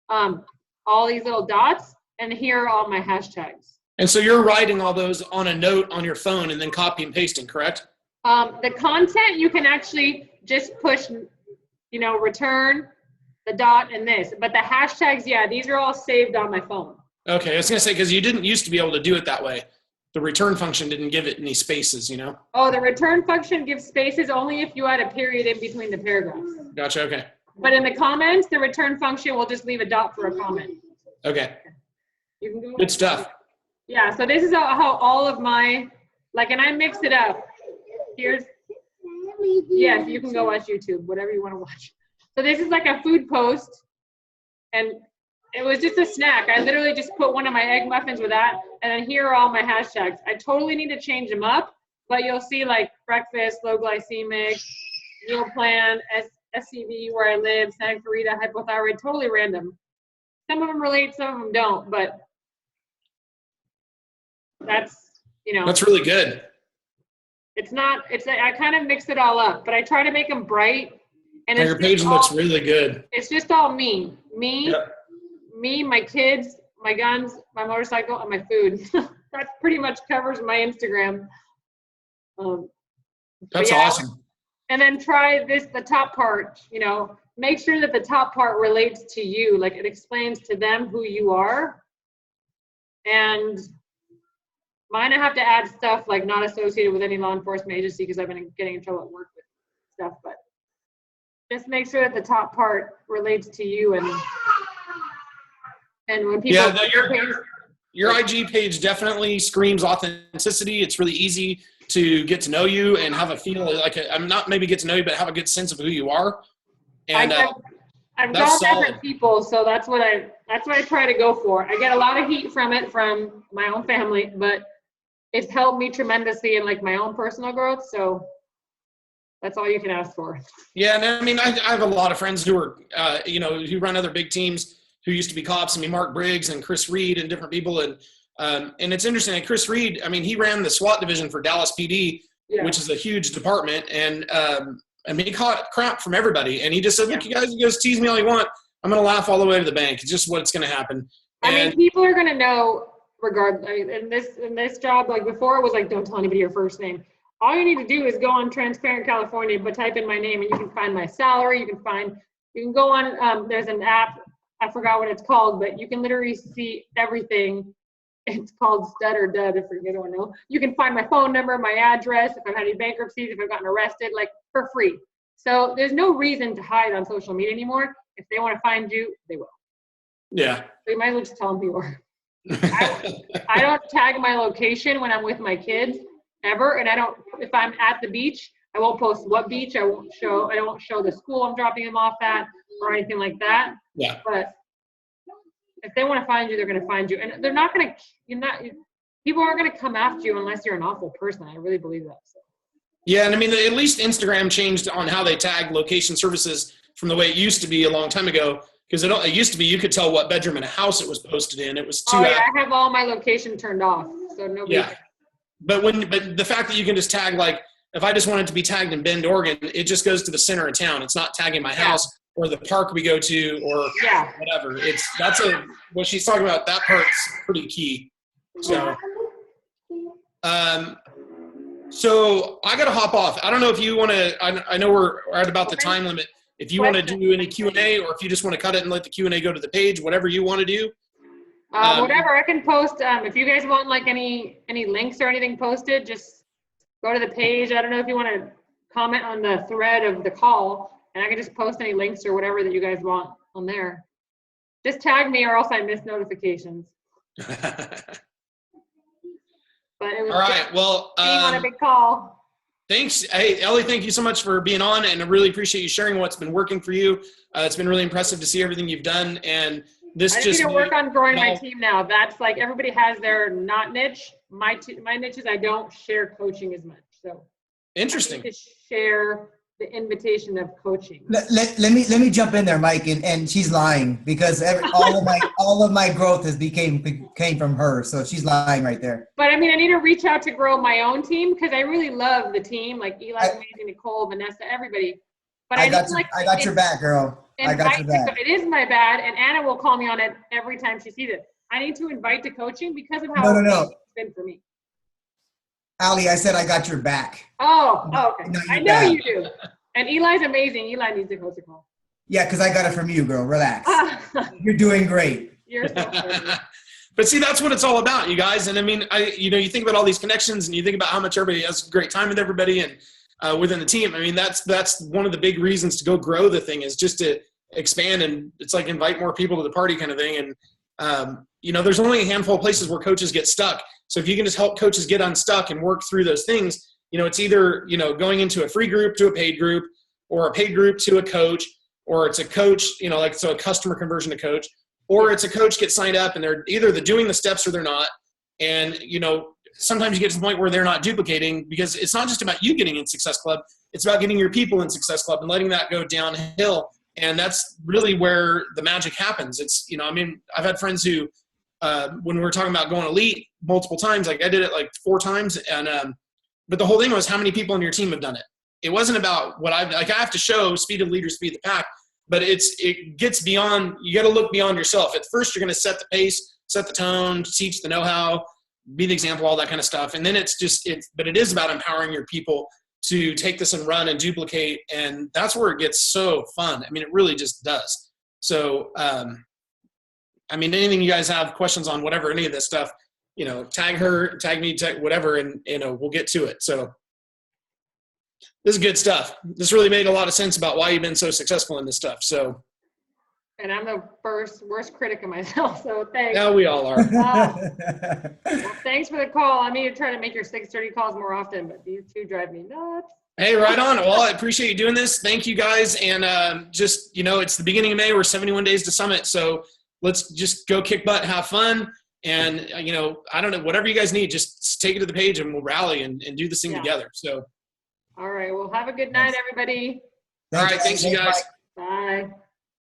all these little dots, and here are all my hashtags. And so you're writing all those on a note on your phone and then copy and pasting, correct? The content, you can actually just push, return, the dot, and this. But the hashtags, yeah, these are all saved on my phone. Okay, I was going to say, because you didn't used to be able to do it that way. The return function didn't give it any spaces, Oh, the return function gives spaces only if you add a period in between the paragraphs. Gotcha, okay. But in the comments, the return function will just leave a dot for a comment. Okay. You can go. Good stuff. Yeah, so this is how all of my, and I mix it up. Yes, you can go watch YouTube, whatever you want to watch. So this is like a food post, and it was just a snack. I literally just put one of my egg muffins with that, and then here are all my hashtags. I totally need to change them up, but you'll see like breakfast, low glycemic, meal plan, SCV, where I live, Santa Clarita, hypothyroid, totally random. Some of them relate, some of them don't, but that's, That's really good. I kind of mix it all up, but I try to make them bright. And your page looks really good. It's just all me. Yep. Me, my kids, my guns, my motorcycle, and my food. That pretty much covers my Instagram. That's awesome. And then try the top part, make sure that the top part relates to you. Like it explains to them who you are. And mine, I have to add stuff like not associated with any law enforcement agency because I've been getting in trouble at work with stuff. But just make sure that the top part relates to you. And when people your IG page definitely screams authenticity. It's really easy to get to know you and have a feel I'm not maybe get to know you, but have a good sense of who you are. And I've got different people, so that's what I try to go for. I get a lot of heat from it from my own family, but it's helped me tremendously in my own personal growth. So that's all you can ask for. Yeah, and I mean, I have a lot of friends who are, who run other big teams who used to be cops. I mean, Mark Briggs and Chris Reed and different people. And it's interesting. And Chris Reed, I mean, he ran the SWAT division for Dallas PD, which is a huge department. And he caught crap from everybody. And he just said, look, you guys tease me all you want. I'm going to laugh all the way to the bank. It's just what's going to happen. I mean, people are going to know regardless. In this job, before it was don't tell anybody your first name. All you need to do is go on Transparent California, but type in my name and you can find my salary. You can go on, there's an app, I forgot what it's called, but you can literally see everything. It's called Stud or Dud, if you don't know. You can find my phone number, my address, if I've had any bankruptcies, if I've gotten arrested, for free. So there's no reason to hide on social media anymore. If they want to find you, they will. Yeah. So you might as well just tell them who you are. I don't tag my location when I'm with my kids ever, and if I'm at the beach, I won't post what beach. I don't show the school I'm dropping them off at or anything like that. Yeah. But if they want to find you, they're going to find you, and they're not going to. People aren't going to come after you unless you're an awful person. I really believe that. So. Yeah, and I mean, at least Instagram changed on how they tag location services from the way it used to be a long time ago. Because it used to be you could tell what bedroom in a house it was posted in. It was too. I have all my location turned off, so nobody. Yeah, but the fact that you can just tag if I just wanted to be tagged in Bend, Oregon, it just goes to the center of town. It's not tagging my house or the park we go to or whatever. What she's talking about. That part's pretty key. So, so I got to hop off. I don't know if you want to. I know we're at about the time limit. If you want to do any Q&A or if you just want to cut it and let the Q&A go to the page, whatever you want to do. Whatever, I can post. If you guys want any links or anything posted, just go to the page. I don't know if you want to comment on the thread of the call, and I can just post any links or whatever that you guys want on there. Just tag me or else I miss notifications. But it was all right. Well, being on a big call. Thanks. Hey, Ellie, thank you so much for being on, and I really appreciate you sharing what's been working for you. It's been really impressive to see everything you've done, and this I just need to work on growing my well, team now. That's like everybody has their not niche. My niche is I don't share coaching as much. So interesting. I need to share the invitation of coaching. Let me jump in there, Mike, and she's lying because all of my growth came from her, so she's lying right there. But I mean, I need to reach out to grow my own team because I really love the team, like Eli's amazing, Nicole, Vanessa, everybody. But I got your back, girl. I got your back. It is my bad, and Anna will call me on it every time she sees it. I need to invite to coaching because of how No. it's been for me. Ali, I said I got your back. Oh, okay. I know bad. you do. And Eli's amazing. Eli needs to coach a call. Yeah, because I got it from you, girl. Relax. You're doing great. You're so funny. But see, that's what it's all about, you guys. And I mean, you think about all these connections and you think about how much everybody has a great time with everybody and within the team. I mean, that's one of the big reasons to go grow the thing is just to expand, and it's like invite more people to the party kind of thing. And, there's only a handful of places where coaches get stuck. So if you can just help coaches get unstuck and work through those things, it's either, going into a free group to a paid group, or a paid group to a coach, or it's a coach, so a customer conversion to coach, or it's a coach gets signed up and they're either doing the steps or they're not. And, sometimes you get to the point where they're not duplicating, because it's not just about you getting in Success Club. It's about getting your people in Success Club and letting that go downhill. And that's really where the magic happens. It's, I've had friends who, when we were talking about going elite multiple times, like I did it like 4 times. And, but the whole thing was how many people on your team have done it. It wasn't about what I have to show speed of leaders, speed of the pack, but it gets beyond, you got to look beyond yourself. At first, you're going to set the pace, set the tone, teach the know-how, be the example, all that kind of stuff. And then but it is about empowering your people to take this and run and duplicate. And that's where it gets so fun. I mean, it really just does. So, anything you guys have questions on, whatever, any of this stuff, tag her, tag me, tag whatever, and, we'll get to it. So this is good stuff. This really made a lot of sense about why you've been so successful in this stuff. So. And I'm the worst critic of myself, so thanks. Yeah, we all are. Well, thanks for the call. I need to try to make your 6:30 calls more often, but these two drive me nuts. Hey, right on. Well, I appreciate you doing this. Thank you, guys. And it's the beginning of May. We're 71 days to Summit, so let's just go kick butt, have fun. And, I don't know, whatever you guys need, just take it to the page and we'll rally and do this thing together. So. All right. Well, have a good night, everybody. All right. Thanks, you guys. Bye.